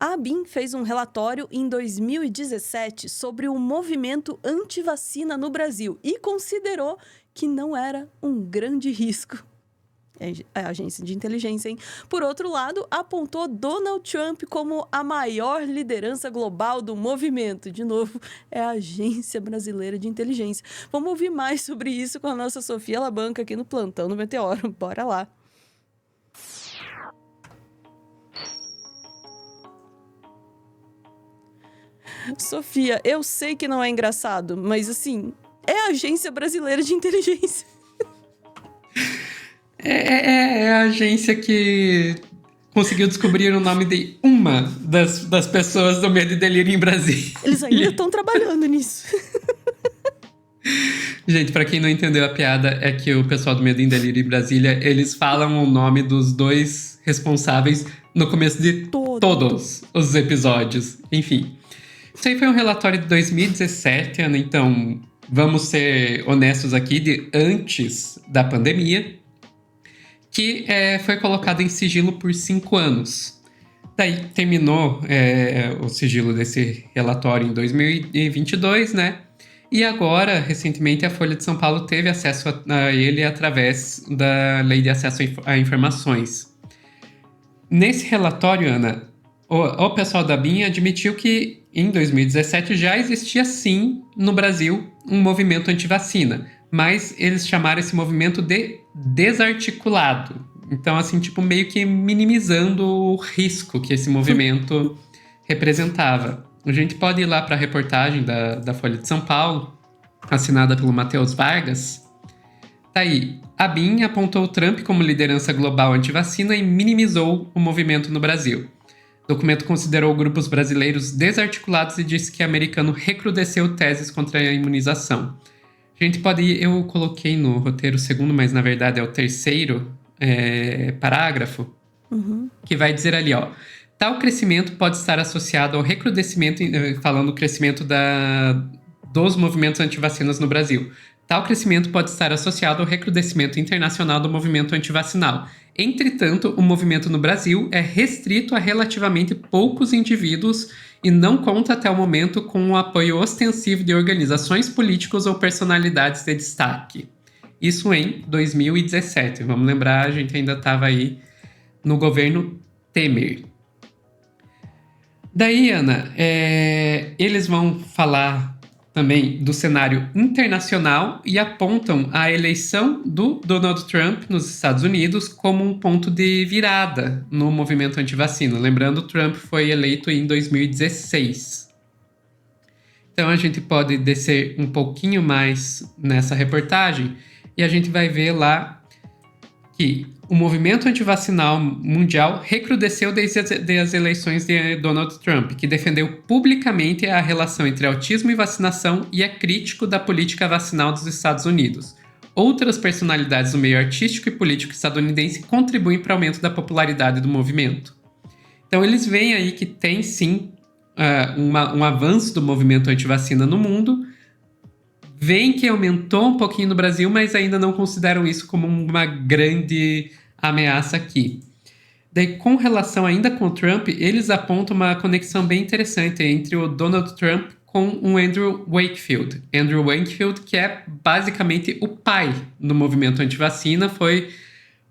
A ABIN fez um relatório em 2017 sobre o movimento anti-vacina no Brasil e considerou que não era um grande risco. É a agência de inteligência, hein? Por outro lado, apontou Donald Trump como a maior liderança global do movimento. De novo, é a Agência Brasileira de Inteligência. Vamos ouvir mais sobre isso com a nossa Sofia Labanca aqui no Plantão do Meteoro. Bora lá! Sofia, eu sei que não é engraçado, mas assim, é a Agência Brasileira de Inteligência. É a agência que conseguiu descobrir o nome de uma das pessoas do Medo e Delírio em Brasília. Eles ainda estão trabalhando nisso. Gente, pra quem não entendeu a piada, é que o pessoal do Medo e Delírio em Brasília, eles falam o nome dos dois responsáveis no começo de todos os episódios. Enfim, isso aí foi um relatório de 2017, Ana, então vamos ser honestos aqui, de antes da pandemia, que foi colocado em sigilo por 5 anos. Daí terminou o sigilo desse relatório em 2022, né? E agora, recentemente, a Folha de São Paulo teve acesso a ele através da Lei de Acesso a Informações. Nesse relatório, Ana, o pessoal da BIM admitiu que em 2017 já existia sim no Brasil um movimento antivacina, mas eles chamaram esse movimento de desarticulado. Então, assim, tipo, meio que minimizando o risco que esse movimento representava. A gente pode ir lá para a reportagem da Folha de São Paulo, assinada pelo Matheus Vargas. Tá aí. A BIM apontou Trump como liderança global antivacina e minimizou o movimento no Brasil. O documento considerou grupos brasileiros desarticulados e disse que o americano recrudesceu teses contra a imunização. A gente pode ir, eu coloquei no roteiro o segundo, mas na verdade é o terceiro parágrafo, que vai dizer ali, ó, tal crescimento pode estar associado ao recrudescimento, falando do crescimento dos movimentos antivacinas no Brasil. Tal crescimento pode estar associado ao recrudescimento internacional do movimento antivacinal. Entretanto, o movimento no Brasil é restrito a relativamente poucos indivíduos e não conta até o momento com o apoio ostensivo de organizações políticas ou personalidades de destaque. Isso em 2017. Vamos lembrar, a gente ainda estava aí no governo Temer. Daí, Ana, eles vão falar também do cenário internacional e apontam a eleição do Donald Trump nos Estados Unidos como um ponto de virada no movimento antivacina. Lembrando, Trump foi eleito em 2016. Então a gente pode descer um pouquinho mais nessa reportagem e a gente vai ver lá que o movimento antivacinal mundial recrudesceu desde as eleições de Donald Trump, que defendeu publicamente a relação entre autismo e vacinação e é crítico da política vacinal dos Estados Unidos. Outras personalidades do meio artístico e político estadunidense contribuem para o aumento da popularidade do movimento. Então eles veem aí que tem sim um avanço do movimento antivacina no mundo, veem que aumentou um pouquinho no Brasil, mas ainda não consideram isso como uma grande ameaça aqui. Daí, com relação ainda com o Trump, eles apontam uma conexão bem interessante entre o Donald Trump com o Andrew Wakefield. Andrew Wakefield, que é basicamente o pai do movimento antivacina, foi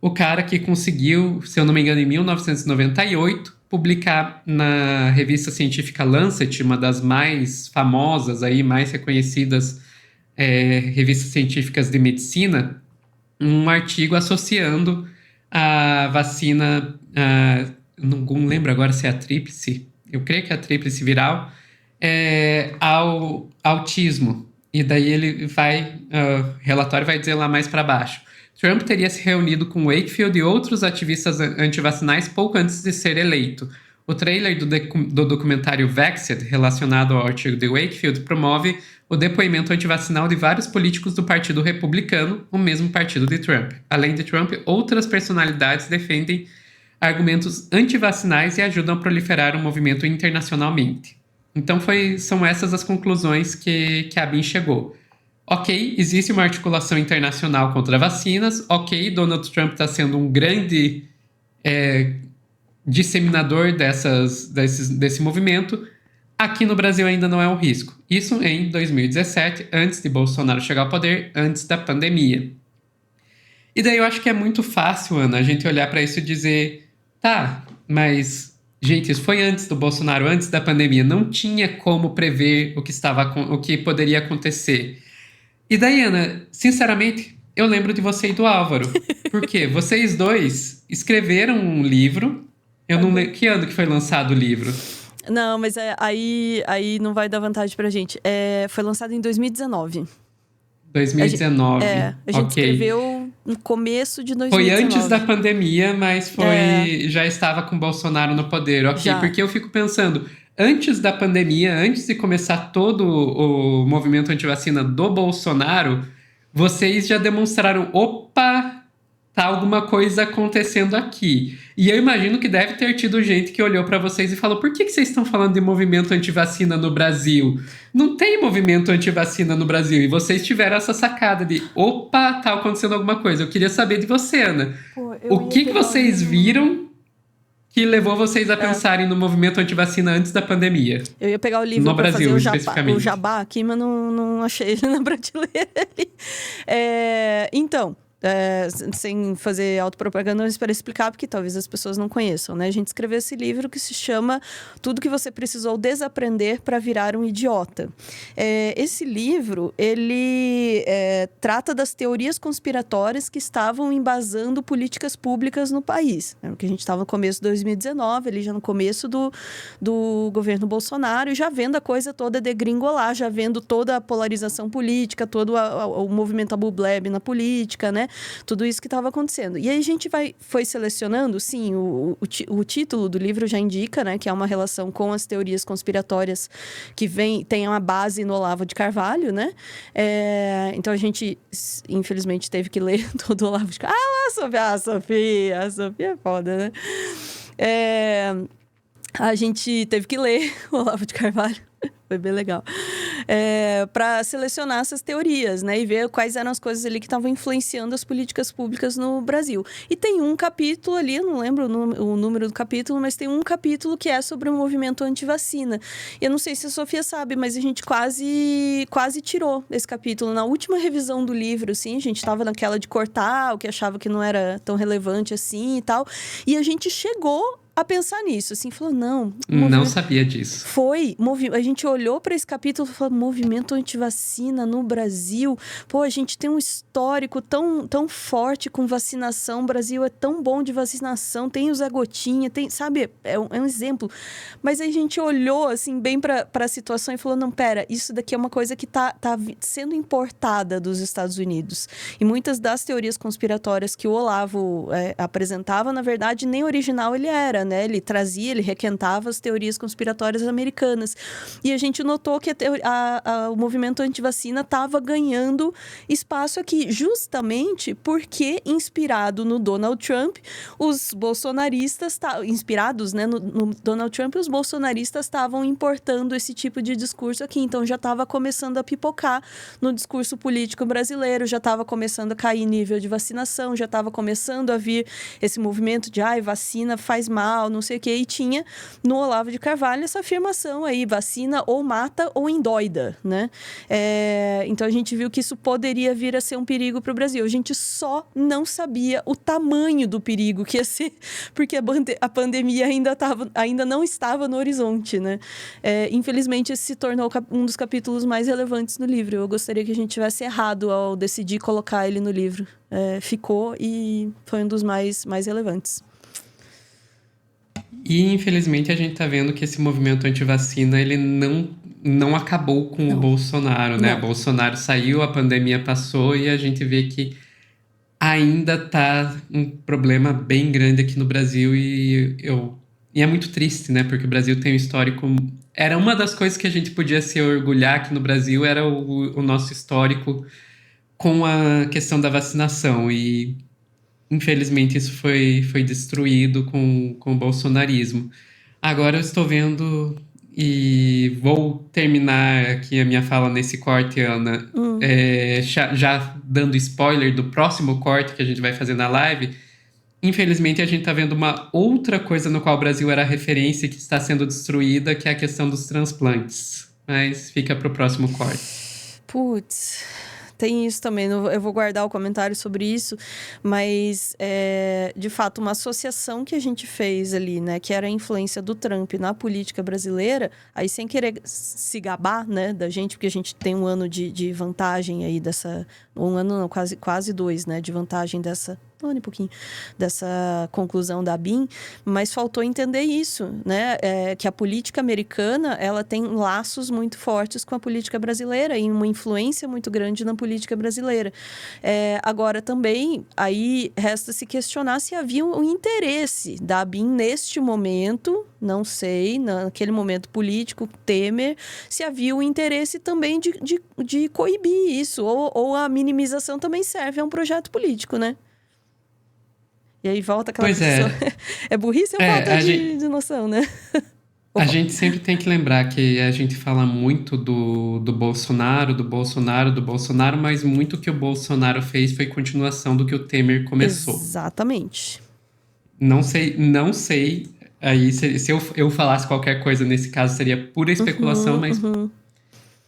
o cara que conseguiu, se eu não me engano, em 1998, publicar na revista científica Lancet, uma das mais famosas, aí, mais reconhecidas revistas científicas de medicina, um artigo associando a vacina, não lembro agora se é a tríplice, eu creio que é a tríplice viral, ao autismo. E daí ele o relatório vai dizer lá mais para baixo. Trump teria se reunido com Wakefield e outros ativistas antivacinais pouco antes de ser eleito. O trailer do documentário Vaxxed, relacionado ao artigo de Wakefield, promove o depoimento antivacinal de vários políticos do Partido Republicano, o mesmo partido de Trump. Além de Trump, outras personalidades defendem argumentos antivacinais e ajudam a proliferar o movimento internacionalmente. Então são essas as conclusões que a BIM chegou. Ok, existe uma articulação internacional contra vacinas. Ok, Donald Trump está sendo um grande disseminador desse movimento, aqui no Brasil ainda não é um risco. Isso em 2017, antes de Bolsonaro chegar ao poder, antes da pandemia. E daí eu acho que é muito fácil, Ana, a gente olhar para isso e dizer, tá, mas, gente, isso foi antes do Bolsonaro, antes da pandemia, não tinha como prever o que poderia acontecer. E daí, Ana, sinceramente, eu lembro de você e do Álvaro. Por quê? Vocês dois escreveram um livro. Eu não lembro. Que ano que foi lançado o livro? Não, mas aí não vai dar vantagem pra gente. Foi lançado em 2019. 2019. A gente escreveu no começo de 2019. Foi antes da pandemia, mas já estava com o Bolsonaro no poder, ok? Já. Porque eu fico pensando, antes da pandemia, antes de começar todo o movimento antivacina do Bolsonaro, vocês já demonstraram, opa, tá alguma coisa acontecendo aqui. E eu imagino que deve ter tido gente que olhou para vocês e falou, por que vocês estão falando de movimento antivacina no Brasil? Não tem movimento antivacina no Brasil. E vocês tiveram essa sacada de, opa, tá acontecendo alguma coisa. Eu queria saber de você, Ana. O que vocês viram que levou vocês a pensarem no movimento antivacina antes da pandemia? Eu ia pegar o livro para fazer o jabá aqui, mas não achei ele na prateleira. Então... sem fazer autopropaganda, mas para explicar, porque talvez as pessoas não conheçam, né? A gente escreveu esse livro que se chama Tudo que você precisou desaprender para virar um idiota. Esse livro, ele trata das teorias conspiratórias que estavam embasando políticas públicas no país. Porque a gente estava no começo de 2019, ali já no começo do governo Bolsonaro, e já vendo a coisa toda degringolar, já vendo toda a polarização política, todo o movimento Abu Bleb na política, né? Tudo isso que estava acontecendo. E aí a gente foi selecionando, sim, o título do livro já indica, né, que é uma relação com as teorias conspiratórias que tem uma base no Olavo de Carvalho, né? Então a gente, infelizmente, teve que ler todo o Olavo de Carvalho. A Sofia é foda, né? A gente teve que ler o Olavo de Carvalho. Foi bem legal. Para selecionar essas teorias, né? E ver quais eram as coisas ali que estavam influenciando as políticas públicas no Brasil. E tem um capítulo ali, eu não lembro o número do capítulo, mas tem um capítulo que é sobre o movimento antivacina. E eu não sei se a Sofia sabe, mas a gente quase tirou esse capítulo. Na última revisão do livro, assim, a gente estava naquela de cortar, o que achava que não era tão relevante assim e tal. E a gente chegou a pensar nisso, assim, falou, não... Não sabia disso. A gente olhou para esse capítulo e falou, movimento antivacina no Brasil, a gente tem um histórico tão forte com vacinação, o Brasil é tão bom de vacinação, tem o Zé Gotinha, sabe, é um exemplo. Mas aí a gente olhou, assim, bem para a situação e falou, não, pera, isso daqui é uma coisa que tá sendo importada dos Estados Unidos. E muitas das teorias conspiratórias que o Olavo apresentava, na verdade, nem original ele era, né? Ele requentava as teorias conspiratórias americanas. E a gente notou que o movimento antivacina estava ganhando espaço aqui, justamente porque, inspirado no Donald Trump, os bolsonaristas, inspirados, né, no Donald Trump, os bolsonaristas estavam importando esse tipo de discurso aqui. Então, já estava começando a pipocar no discurso político brasileiro, já estava começando a cair nível de vacinação, já estava começando a vir esse movimento de vacina faz mal, não sei o que, e tinha no Olavo de Carvalho essa afirmação aí, vacina ou mata ou endoida, né? Então a gente viu que isso poderia vir a ser um perigo para o Brasil. A gente só não sabia o tamanho do perigo que ia ser, porque a pandemia ainda não estava no horizonte, né? Infelizmente, esse se tornou um dos capítulos mais relevantes no livro. Eu gostaria que a gente tivesse errado ao decidir colocar ele no livro. Ficou e foi um dos mais relevantes. E, infelizmente, a gente tá vendo que esse movimento antivacina, ele não acabou com o Bolsonaro, né? O Bolsonaro saiu, a pandemia passou e a gente vê que ainda tá um problema bem grande aqui no Brasil e é muito triste, né? Porque o Brasil tem um histórico... Era uma das coisas que a gente podia se orgulhar aqui no Brasil, era o nosso histórico com a questão da vacinação e... Infelizmente, isso foi destruído com o bolsonarismo. Agora eu estou vendo, e vou terminar aqui a minha fala nesse corte, Ana, já dando spoiler do próximo corte que a gente vai fazer na live, Infelizmente, a gente está vendo uma outra coisa no qual o Brasil era referência que está sendo destruída, que é a questão dos transplantes. Mas fica para o próximo corte. Putz, tem isso também. Eu vou guardar o comentário sobre isso, mas de fato uma associação que a gente fez ali, né, que era a influência do Trump na política brasileira, aí sem querer se gabar, né, da gente, porque a gente tem um ano de vantagem aí dessa, um ano não, quase dois, né, de vantagem dessa, um ano e pouquinho, dessa conclusão da BIM, mas faltou entender isso, né? Que a política americana, ela tem laços muito fortes com a política brasileira e uma influência muito grande na política brasileira. Agora, também, aí resta se questionar se havia um interesse da BIM neste momento, não sei, naquele momento político, Temer, se havia o interesse também de coibir isso, ou a minimização também serve a um projeto político, né? E aí volta aquela Pois pessoa. É burrice ou falta de noção, né? A gente sempre tem que lembrar que a gente fala muito do Bolsonaro, mas muito que o Bolsonaro fez foi continuação do que o Temer começou. Exatamente. Não sei. Aí, se eu falasse qualquer coisa nesse caso, seria pura especulação, mas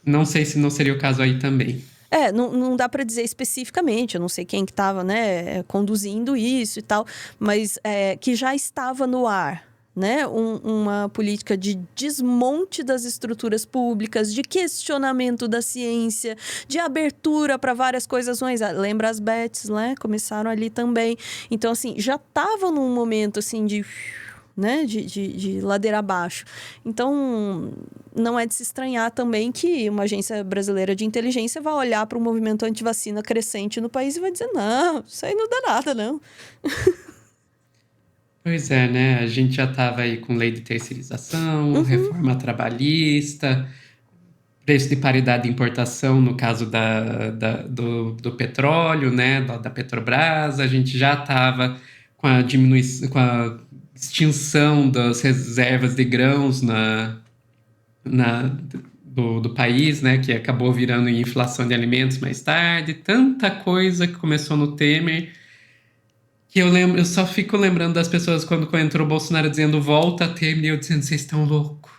não sei se não seria o caso aí também. Não dá para dizer especificamente, eu não sei quem que estava, né, conduzindo isso e tal, mas que já estava no ar, né, uma política de desmonte das estruturas públicas, de questionamento da ciência, de abertura para várias coisas ruins. Lembra as bets, né, começaram ali também. Então, assim, já estava num momento, assim, né, de ladeira abaixo. Então, não é de se estranhar também que uma agência brasileira de inteligência vai olhar para o movimento antivacina crescente no país e vai dizer, não, isso aí não dá nada, não. Pois é, né? A gente já estava aí com lei de terceirização, reforma trabalhista, preço de paridade de importação no caso do petróleo, né? Da Petrobras. A gente já estava com a diminuição, com a extinção das reservas de grãos do país, né, que acabou virando em inflação de alimentos mais tarde, tanta coisa que começou no Temer, que eu só fico lembrando das pessoas quando entrou o Bolsonaro dizendo volta a Temer, e eu dizendo, vocês estão loucos.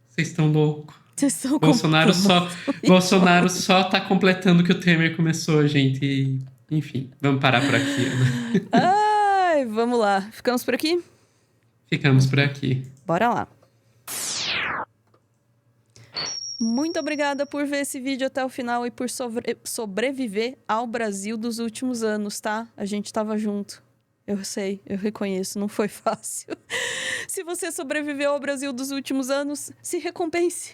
Vocês estão Bolsonaro só tá completando o que o Temer começou, gente. E, enfim, vamos parar por aqui, né? Ai, vamos lá. Ficamos por aqui? Ficamos por aqui. Bora lá. Muito obrigada por ver esse vídeo até o final e por sobreviver ao Brasil dos últimos anos, tá? A gente tava junto. Eu sei, eu reconheço, não foi fácil. Se você sobreviveu ao Brasil dos últimos anos, se recompense.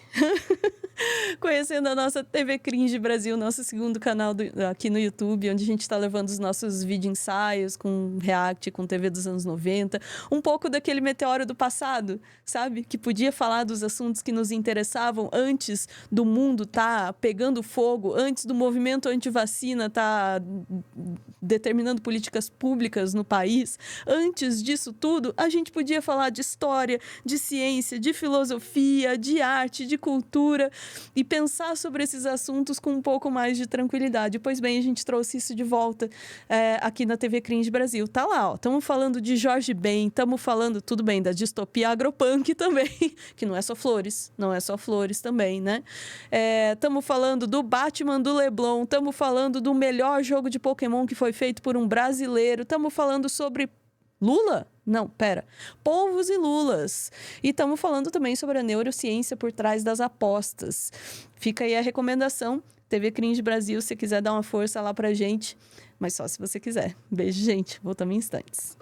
Conhecendo a nossa TV Cringe Brasil, nosso segundo canal aqui no YouTube, onde a gente está levando os nossos vídeo ensaios com react, com TV dos anos 90. Um pouco daquele meteoro do passado, sabe? Que podia falar dos assuntos que nos interessavam antes do mundo tá pegando fogo, antes do movimento anti-vacina tá determinando políticas públicas no país. Antes disso tudo, a gente podia falar de história, de ciência, de filosofia, de arte, de cultura e pensar sobre esses assuntos com um pouco mais de tranquilidade. Pois bem, a gente trouxe isso de volta aqui na TV Cringe Brasil. Tá lá, ó. Estamos falando de Jorge Ben, estamos falando, tudo bem, da distopia agropunk também, que não é só flores, também, né? Estamos falando do Batman do Leblon, estamos falando do melhor jogo de Pokémon que foi feito por um brasileiro, estamos falando sobre Lula? Não, pera. Polvos e lulas. E estamos falando também sobre a neurociência por trás das apostas. Fica aí a recomendação. TV Cringe Brasil, se quiser dar uma força lá pra gente. Mas só se você quiser. Beijo, gente. Voltamos em instantes.